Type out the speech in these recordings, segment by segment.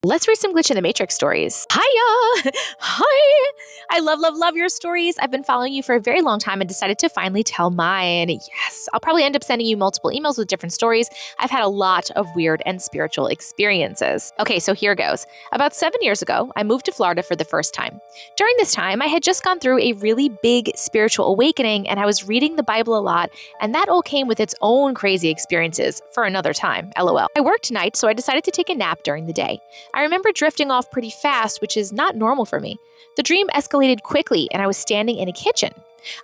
Let's read some Glitch in the Matrix stories. Hiya! Hi! I love your stories. I've been following you for a very long time and decided to finally tell mine. Yes, I'll probably end up sending you multiple emails with different stories. I've had a lot of weird and spiritual experiences. Okay, so here goes. About 7 years ago, I moved to Florida for the first time. During this time, I had just gone through a really big spiritual awakening and I was reading the Bible a lot, and that all came with its own crazy experiences for another time, LOL. I worked tonight, so I decided to take a nap during the day. I remember drifting off pretty fast, which is not normal for me. The dream escalated quickly, and I was standing in a kitchen.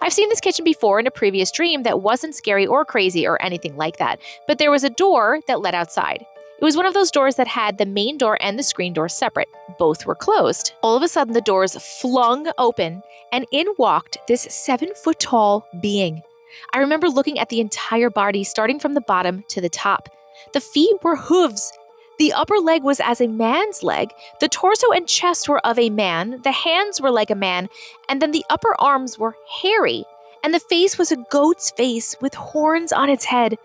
I've seen this kitchen before in a previous dream that wasn't scary or crazy or anything like that, but there was a door that led outside. It was one of those doors that had the main door and the screen door separate. Both were closed. All of a sudden, the doors flung open, and in walked this 7-foot-tall being. I remember looking at the entire body, starting from the bottom to the top. The feet were hooves. The upper leg was as a man's leg, the torso and chest were of a man, the hands were like a man, and then the upper arms were hairy, and the face was a goat's face with horns on its head.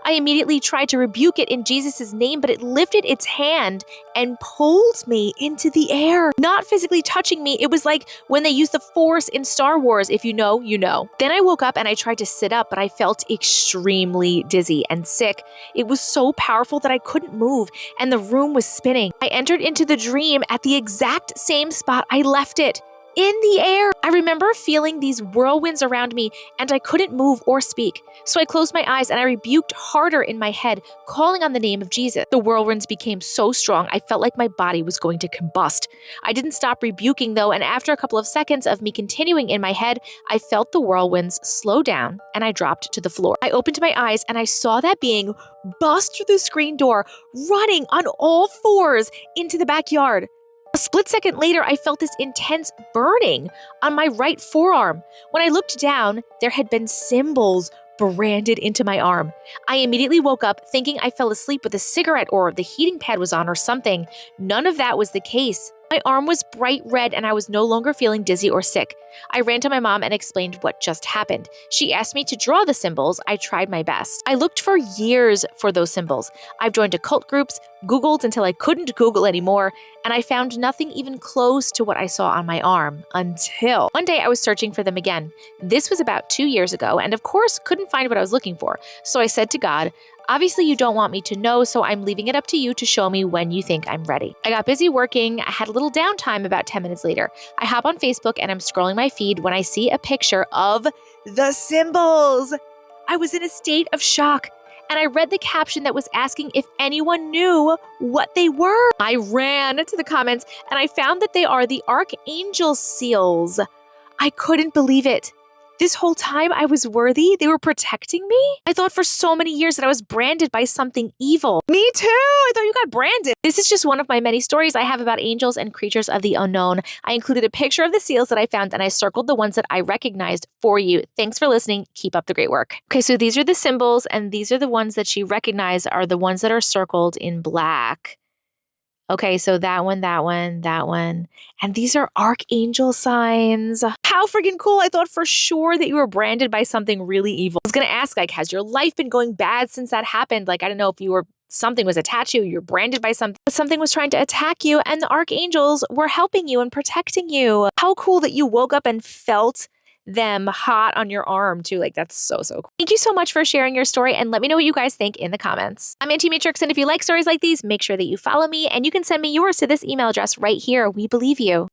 I immediately tried to rebuke it in Jesus' name, but it lifted its hand and pulled me into the air. Not physically touching me, it was like when they use the Force in Star Wars. If you know, you know. Then I woke up and I tried to sit up, but I felt extremely dizzy and sick. It was so powerful that I couldn't move, and the room was spinning. I entered into the dream at the exact same spot I left it. In the air. I remember feeling these whirlwinds around me and I couldn't move or speak. So I closed my eyes and I rebuked harder in my head, calling on the name of Jesus. The whirlwinds became so strong, I felt like my body was going to combust. I didn't stop rebuking though, and after a couple of seconds of me continuing in my head, I felt the whirlwinds slow down and I dropped to the floor. I opened my eyes and I saw that being bust through the screen door, running on all fours into the backyard. A split second later, I felt this intense burning on my right forearm. When I looked down, there had been symbols branded into my arm. I immediately woke up thinking I fell asleep with a cigarette or the heating pad was on or something. None of that was the case. My arm was bright red and I was no longer feeling dizzy or sick. I ran to my mom and explained what just happened. She asked me to draw the symbols. I tried my best. I looked for years for those symbols. I've joined occult groups, Googled until I couldn't Google anymore, and I found nothing even close to what I saw on my arm until one day I was searching for them again. This was about 2 years ago, and of course couldn't find what I was looking for. So I said to God, obviously you don't want me to know, so I'm leaving it up to you to show me when you think I'm ready. I got busy working. I had a little downtime about 10 minutes later. I hop on Facebook and I'm scrolling my feed when I see a picture of the symbols. I was in a state of shock, and I read the caption that was asking if anyone knew what they were. I ran to the comments and I found that they are the Archangel seals. I couldn't believe it. This whole time I was worthy, they were protecting me? I thought for so many years that I was branded by something evil. Me too! I thought you got branded. This is just one of my many stories I have about angels and creatures of the unknown. I included a picture of the seals that I found and I circled the ones that I recognized for you. Thanks for listening. Keep up the great work. Okay, so these are the symbols and these are the ones that she recognized are the ones that are circled in black. Okay, so that one, and these are archangel signs. How freaking cool. I thought for sure that you were branded by something really evil. I was gonna ask, like, has your life been going bad since that happened? Like, I don't know if you were, something was attached to you, you're branded by something, something was trying to attack you, and the archangels were helping you and protecting you. How cool that you woke up and felt them hot on your arm too. Like, that's so cool. Thank you so much for sharing your story, and let me know what you guys think in the comments. I'm Auntie Matrix, and if you like stories like these, make sure that you follow me, and you can send me yours to this email address right here. We believe you.